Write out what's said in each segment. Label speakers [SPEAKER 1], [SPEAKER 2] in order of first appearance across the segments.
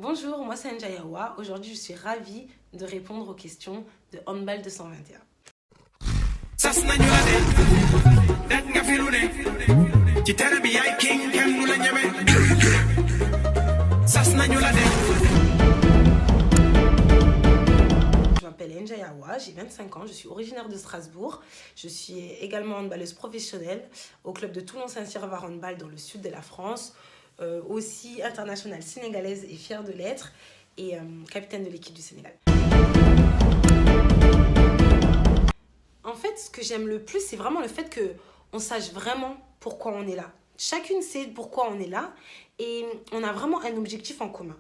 [SPEAKER 1] Bonjour, moi c'est Njayawa. Aujourd'hui, je suis ravie de répondre aux questions de Handball 221. Je m'appelle Njayawa, j'ai 25 ans, je suis originaire de Strasbourg. Je suis également handballeuse professionnelle au club de Toulon-Saint-Cyr Handball dans le sud de la France. Aussi internationale sénégalaise et fière de l'être et capitaine de l'équipe du Sénégal. En fait, ce que j'aime le plus, c'est vraiment le fait qu'on sache vraiment pourquoi on est là. Chacune sait pourquoi on est là et on a vraiment un objectif en commun.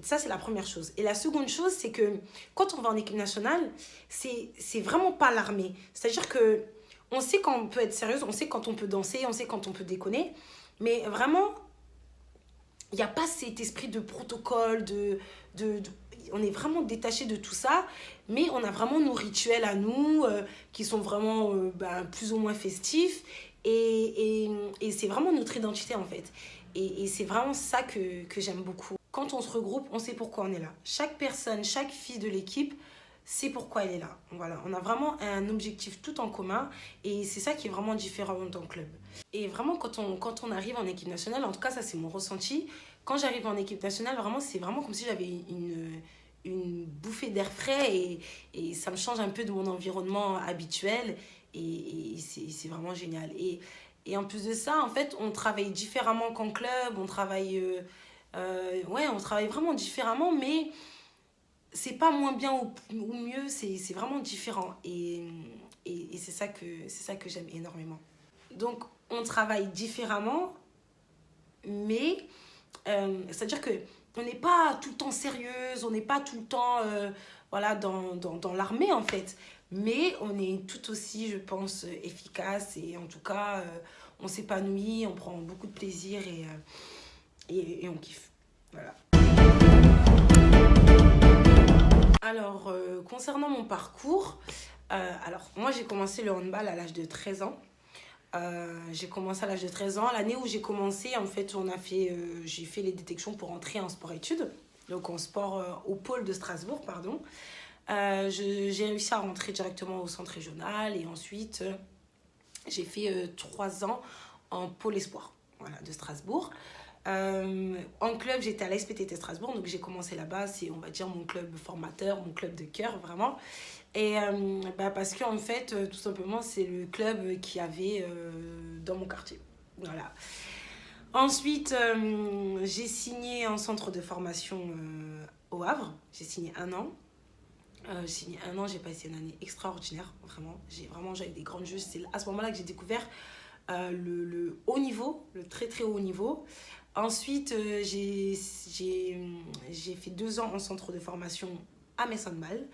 [SPEAKER 1] Ça, c'est la première chose. Et la seconde chose, c'est que quand on va en équipe nationale, c'est vraiment pas l'armée. C'est-à-dire que on sait quand on peut être sérieuse, on sait quand on peut danser, on sait quand on peut déconner, mais vraiment, il n'y a pas cet esprit de protocole, on est vraiment détaché de tout ça, mais on a vraiment nos rituels à nous qui sont vraiment plus ou moins festifs et c'est vraiment notre identité en fait. Et c'est vraiment ça que j'aime beaucoup. Quand on se regroupe, on sait pourquoi on est là. Chaque personne, chaque fille de l'équipe sait pourquoi elle est là. Voilà, on a vraiment un objectif tout en commun et c'est ça qui est vraiment différent dans le club. Et vraiment, quand on arrive en équipe nationale, en tout cas, ça c'est mon ressenti, quand j'arrive en équipe nationale, vraiment, c'est vraiment comme si j'avais une bouffée d'air frais et ça me change un peu de mon environnement habituel et c'est vraiment génial. Et en plus de ça, en fait, on travaille différemment qu'en club, on travaille vraiment différemment, mais c'est pas moins bien ou mieux, c'est vraiment différent et c'est ça que j'aime énormément. Donc on travaille différemment, mais c'est-à-dire que on n'est pas tout le temps sérieuse, on n'est pas tout le temps voilà, dans l'armée en fait, mais on est tout aussi, je pense, efficace et en tout cas on s'épanouit, on prend beaucoup de plaisir et on kiffe. Voilà. Alors, concernant mon parcours, moi j'ai commencé le handball à l'âge de 13 ans. J'ai commencé à l'âge de 13 ans. L'année où j'ai commencé, en fait, j'ai fait les détections pour entrer en sport-études, donc en sport au pôle de Strasbourg, pardon. J'ai réussi à rentrer directement au centre régional et ensuite j'ai fait 3 ans en pôle espoir, voilà, de Strasbourg. En club, j'étais à la SPTT Strasbourg, donc j'ai commencé là-bas, c'est on va dire mon club formateur, mon club de cœur vraiment. Et parce que en fait, tout simplement, c'est le club qu'il y avait dans mon quartier. Voilà. Ensuite, j'ai signé en centre de formation au Havre. J'ai signé 1 an. J'ai passé une année extraordinaire, vraiment. J'avais des grandes jeux. C'est à ce moment-là que j'ai découvert le haut niveau, le très très haut niveau. Ensuite, j'ai fait 2 ans en centre de formation à Metz Handball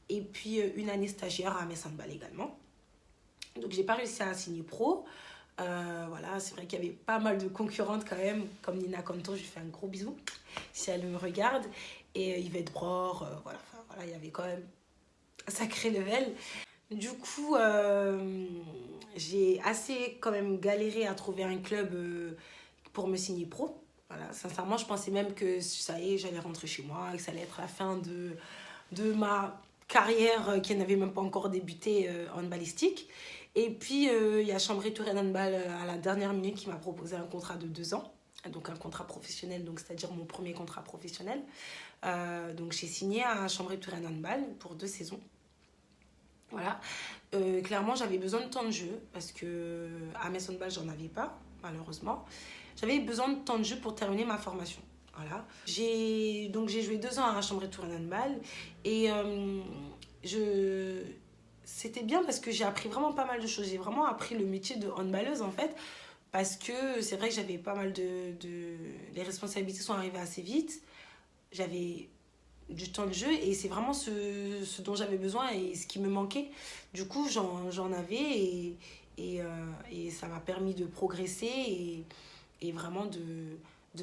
[SPEAKER 1] et puis une année stagiaire à Metz Handball également. Donc, j'ai pas réussi à signer pro. Voilà, c'est vrai qu'il y avait pas mal de concurrentes quand même, comme Nina Kanto, je lui fais un gros bisou si elle me regarde. Et Yvette Bror, voilà, il y avait quand même un sacré level. Du coup, j'ai assez quand même galéré à trouver un club pour me signer pro. Voilà, sincèrement, je pensais même que ça y est, j'allais rentrer chez moi, que ça allait être la fin de ma carrière qui n'avait même pas encore débuté en balistique. Et puis, il y a Chambray Touraine Handball à la dernière minute qui m'a proposé un contrat de 2 ans. Donc un contrat professionnel, donc c'est-à-dire mon premier contrat professionnel. Donc j'ai signé à Chambray Touraine Handball pour 2 saisons. Voilà. Clairement, j'avais besoin de temps de jeu parce que à Metz Handball, j'en avais pas, malheureusement. J'avais besoin de temps de jeu pour terminer ma formation. Voilà. J'ai joué 2 ans à Chambray Touraine Handball et c'était bien parce que j'ai appris vraiment pas mal de choses. J'ai vraiment appris le métier de handballeuse en fait parce que c'est vrai que j'avais pas mal les responsabilités sont arrivées assez vite. J'avais du temps de jeu et c'est vraiment ce dont j'avais besoin et ce qui me manquait. Du coup, j'en avais et ça m'a permis de progresser et vraiment de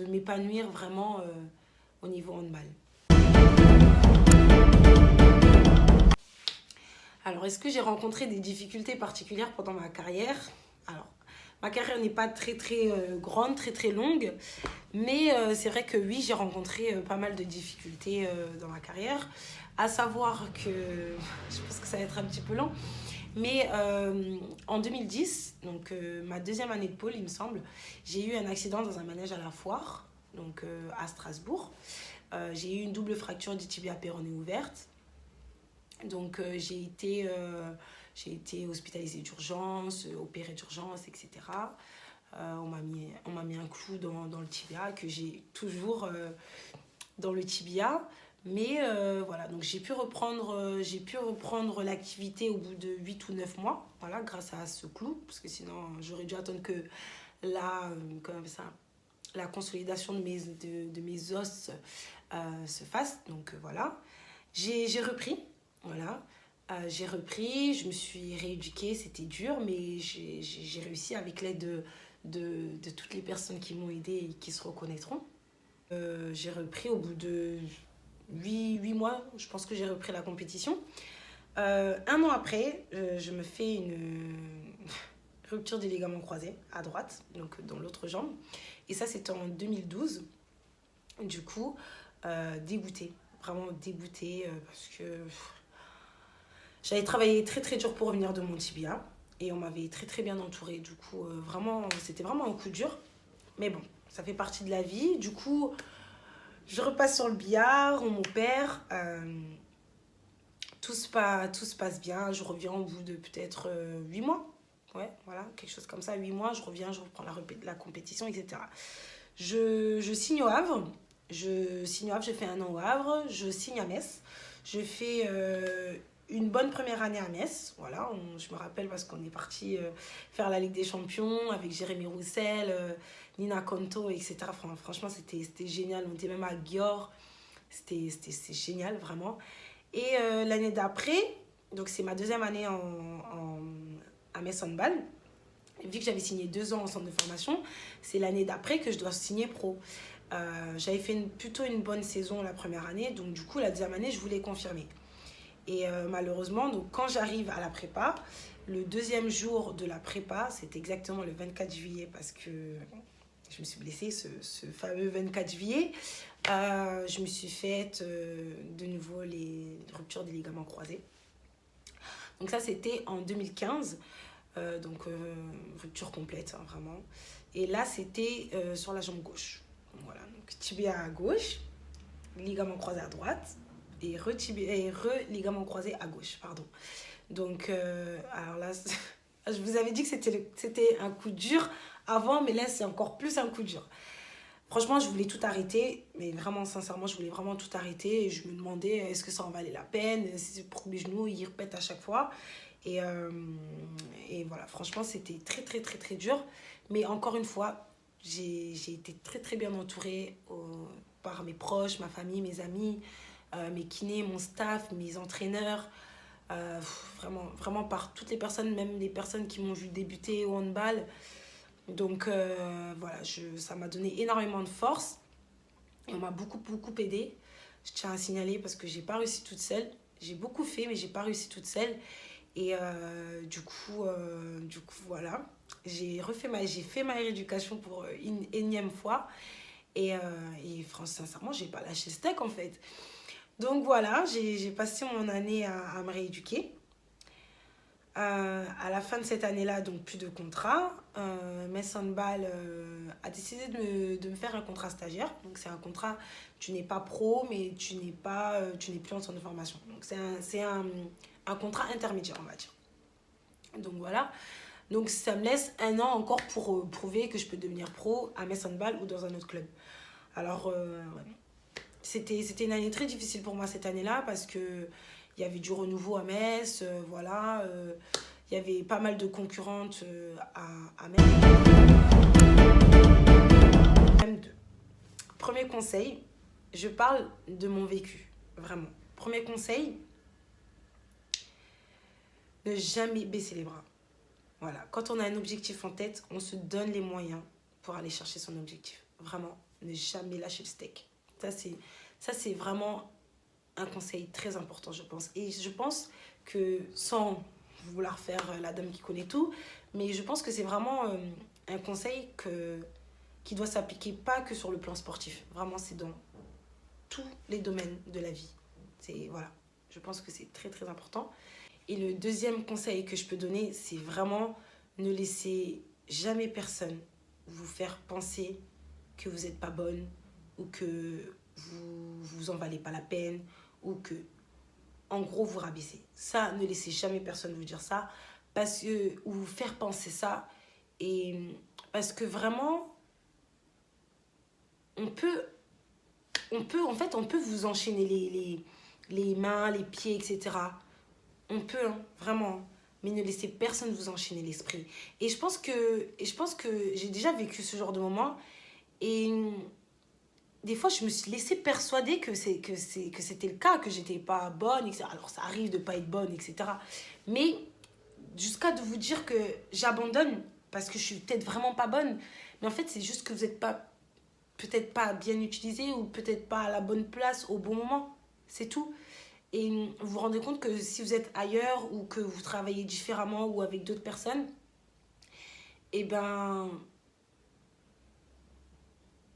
[SPEAKER 1] m'épanouir vraiment au niveau handball. Alors, est-ce que j'ai rencontré des difficultés particulières pendant ma carrière? Alors, Ma carrière n'est pas très très grande, très très longue. Mais c'est vrai que oui, j'ai rencontré pas mal de difficultés dans ma carrière. À savoir que, je pense que ça va être un petit peu long, mais en 2010, donc ma deuxième année de pôle, il me semble, j'ai eu un accident dans un manège à la foire, donc à Strasbourg. J'ai eu une double fracture du tibia péronée ouverte. Donc j'ai été hospitalisée d'urgence, opérée d'urgence, etc. On m'a mis un clou dans le tibia que j'ai toujours dans le tibia. Mais voilà, donc j'ai pu reprendre l'activité au bout de 8 ou 9 mois, voilà, grâce à ce clou, parce que sinon j'aurais dû attendre que la, comment on appelle ça, la consolidation de mes os se fasse. Donc voilà, j'ai repris, voilà. J'ai repris, je me suis rééduquée, c'était dur, mais j'ai réussi avec l'aide de toutes les personnes qui m'ont aidée et qui se reconnaîtront. J'ai repris au bout de 8 mois, je pense que j'ai repris la compétition. Un an après, je me fais une rupture des ligaments croisés à droite, donc dans l'autre jambe. Et ça, c'était en 2012. Du coup, dégoûtée, vraiment dégoûtée parce que j'avais travaillé très très dur pour revenir de mon tibia et on m'avait très très bien entourée. Du coup, vraiment, c'était vraiment un coup dur. Mais bon, ça fait partie de la vie. Du coup, je repasse sur le billard, on m'opère. Tout se passe bien. Je reviens au bout de peut-être 8 mois. Ouais, voilà, quelque chose comme ça. 8 mois, je reviens, je reprends la compétition, etc. Je signe au Havre. Je fais un an au Havre. Je signe à Metz. Je fais une bonne première année à Metz. Voilà, je me rappelle parce qu'on est parti faire la Ligue des Champions avec Jérémy Roussel, Nina Conto, etc. Franchement, c'était génial. On était même à Győr. C'était génial, vraiment. Et l'année d'après, donc c'est ma deuxième année à Metz Handball. Vu que j'avais signé 2 ans en centre de formation, c'est l'année d'après que je dois signer pro. J'avais fait plutôt une bonne saison la première année, donc du coup la deuxième année je voulais confirmer. Et malheureusement, donc quand j'arrive à la prépa, le deuxième jour de la prépa, c'est exactement le 24 juillet parce que je me suis blessée ce fameux 24 juillet. Je me suis faite de nouveau les ruptures des ligaments croisés. Donc ça c'était en 2015. Donc rupture complète, hein, vraiment. Et là, c'était sur la jambe gauche. Donc, voilà, donc tibia à gauche, ligament croisé à droite et ligament croisé à gauche, pardon. Donc, alors là, je vous avais dit que c'était un coup dur avant, mais là, c'est encore plus un coup dur. Franchement, je voulais tout arrêter, mais vraiment, sincèrement, je voulais vraiment tout arrêter. Et je me demandais, est-ce que ça en valait la peine? Pour mes genoux, ils répètent à chaque fois. Et, et voilà, franchement, c'était très, très, très, très dur. Mais encore une fois, j'ai été très, très bien entourée par mes proches, ma famille, mes amis, mes kinés, mon staff, mes entraîneurs. Vraiment, vraiment par toutes les personnes, même les personnes qui m'ont vu débuter au handball. Donc voilà, ça m'a donné énormément de force. Et on m'a beaucoup, beaucoup aidée. Je tiens à signaler parce que j'ai pas réussi toute seule. J'ai beaucoup fait, mais j'ai pas réussi toute seule. Et du coup, voilà. J'ai fait ma rééducation pour une énième fois. Et sincèrement, j'ai pas lâché steak en fait. Donc voilà, j'ai passé mon année à me rééduquer. À la fin de cette année-là, donc plus de contrat. Metz Handball a décidé de me faire un contrat stagiaire. Donc c'est un contrat, tu n'es pas pro, mais tu n'es plus en centre de formation. Donc c'est un contrat intermédiaire, on va dire. Donc voilà. Donc ça me laisse 1 an encore pour prouver que je peux devenir pro à Metz Handball ou dans un autre club. Alors, ouais. C'était une année très difficile pour moi cette année-là parce que il y avait du renouveau à Metz, voilà. Il y avait pas mal de concurrentes à Metz. Premier conseil, je parle de mon vécu, vraiment. Premier conseil, ne jamais baisser les bras. Voilà, quand on a un objectif en tête, on se donne les moyens pour aller chercher son objectif. Vraiment, ne jamais lâcher le steak. Ça, c'est vraiment un conseil très important, je pense. Et je pense que sans vouloir faire la dame qui connaît tout. Mais je pense que c'est vraiment un conseil qui doit s'appliquer pas que sur le plan sportif. Vraiment, c'est dans tous les domaines de la vie. Voilà, je pense que c'est très très important. Et le deuxième conseil que je peux donner, c'est vraiment ne laissez jamais personne vous faire penser que vous n'êtes pas bonne ou que vous en valez pas la peine ou que, en gros, vous rabaissez. Ça, ne laissez jamais personne vous dire ça ou vous faire penser ça. Et parce que vraiment, on peut vous enchaîner les mains, les pieds, etc. On peut, hein, vraiment. Mais ne laissez personne vous enchaîner l'esprit. Et je pense que j'ai déjà vécu ce genre de moment. Et des fois, je me suis laissée persuader que c'était le cas, que j'étais pas bonne, etc. Alors, ça arrive de pas être bonne, etc. Mais jusqu'à de vous dire que j'abandonne parce que je suis peut-être vraiment pas bonne. Mais en fait, c'est juste que vous n'êtes peut-être pas bien utilisé ou peut-être pas à la bonne place au bon moment. C'est tout. Et vous vous rendez compte que si vous êtes ailleurs ou que vous travaillez différemment ou avec d'autres personnes, et ben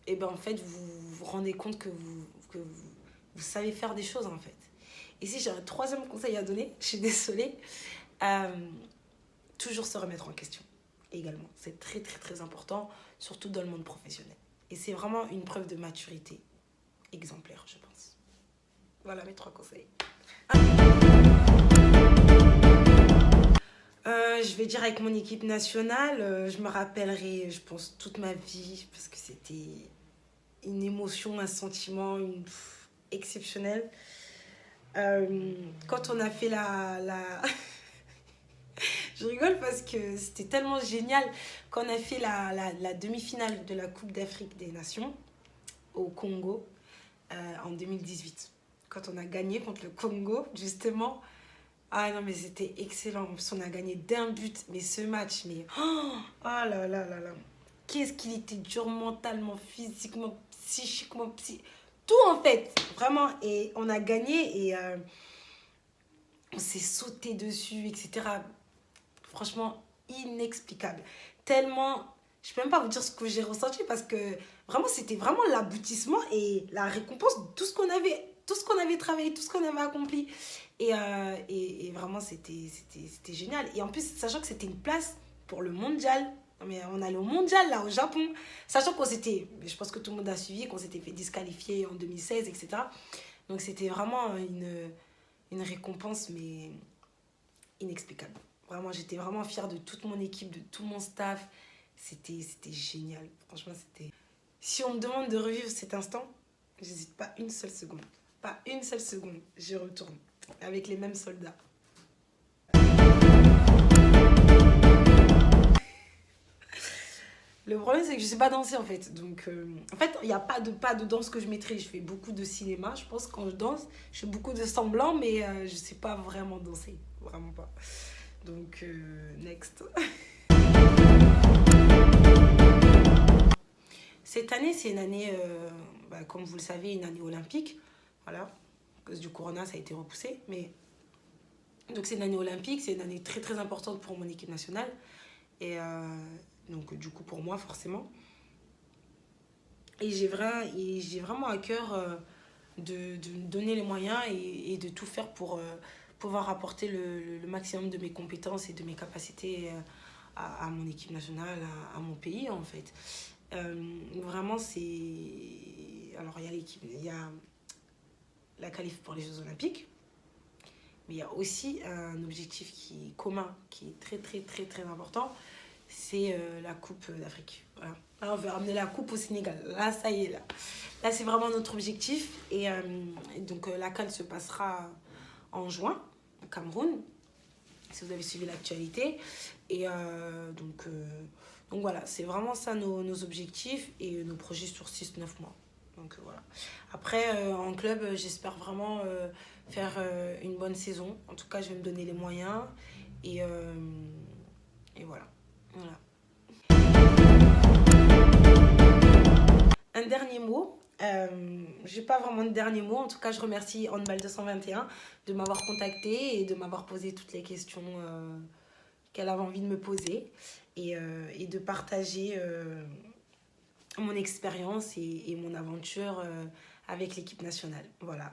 [SPEAKER 1] en fait, vous vous rendez compte que vous savez faire des choses, en fait. Et si j'ai un troisième conseil à donner, je suis désolée, toujours se remettre en question également. C'est très, très, très important, surtout dans le monde professionnel. Et c'est vraiment une preuve de maturité exemplaire, je pense. Voilà mes 3 conseils. Je vais dire avec mon équipe nationale, je me rappellerai, je pense, toute ma vie, parce que c'était une émotion, un sentiment exceptionnel. Quand on a fait je rigole parce que c'était tellement génial. Quand on a fait la demi-finale de la Coupe d'Afrique des Nations au Congo en 2018. Quand on a gagné contre le Congo, justement. Ah non, mais c'était excellent. En plus, on a gagné d'1 but. Mais ce match, oh là là là là. Qu'est-ce qu'il était dur mentalement, physiquement, psychiquement, tout en fait. Vraiment. Et on a gagné et on s'est sauté dessus, etc. Franchement, inexplicable. Tellement, je peux même pas vous dire ce que j'ai ressenti parce que vraiment, c'était vraiment l'aboutissement et la récompense de tout ce qu'on avait travaillé, tout ce qu'on avait accompli. Et vraiment, c'était génial. Et en plus, sachant que c'était une place pour le mondial. Mais on allait au mondial, là, au Japon. Sachant qu'on s'était, je pense que tout le monde a suivi, qu'on s'était fait disqualifier en 2016, etc. Donc, c'était vraiment une récompense, mais inexplicable. Vraiment, j'étais vraiment fière de toute mon équipe, de tout mon staff. C'était génial. Franchement, c'était... Si on me demande de revivre cet instant, j'hésite pas une seule seconde. Pas une seule seconde. J'y retourne. Avec les mêmes soldats. Le problème, c'est que je sais pas danser, en fait. Donc, en fait, il n'y a pas de danse que je maîtrise. Je fais beaucoup de cinéma. Je pense que quand je danse, je fais beaucoup de semblant, mais je sais pas vraiment danser. Vraiment pas. Donc, next. Cette année, c'est une année, comme vous le savez, une année olympique. Voilà. À cause du corona, ça a été repoussé. Mais... Donc, c'est une année olympique. C'est une année très, très importante pour mon équipe nationale. Et donc, du coup, pour moi, forcément. Et j'ai vraiment à cœur de me donner les moyens et de tout faire pour pouvoir apporter le maximum de mes compétences et de mes capacités à mon équipe nationale, à mon pays, en fait. Vraiment, c'est... Alors, il y a la qualif pour les Jeux Olympiques, mais il y a aussi un objectif qui est commun, qui est très, très, très, très important, c'est la Coupe d'Afrique. Voilà. Là, on veut ramener la Coupe au Sénégal. Là, ça y est, là. Là, c'est vraiment notre objectif. Et donc, la CAN se passera en juin, au Cameroun, si vous avez suivi l'actualité. Et donc voilà, c'est vraiment ça nos objectifs et nos projets sur 6-9 mois. Donc voilà. Après, en club, j'espère vraiment faire une bonne saison. En tout cas, je vais me donner les moyens. Et voilà. Un dernier mot. J'ai pas vraiment de dernier mot. En tout cas, je remercie Handball 221 de m'avoir contacté et de m'avoir posé toutes les questions qu'elle avait envie de me poser et de partager mon expérience et mon aventure avec l'équipe nationale. Voilà.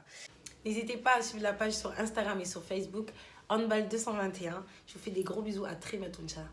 [SPEAKER 1] N'hésitez pas à suivre la page sur Instagram et sur Facebook, Handball 221. Je vous fais des gros bisous. À très bientôt. Ciao.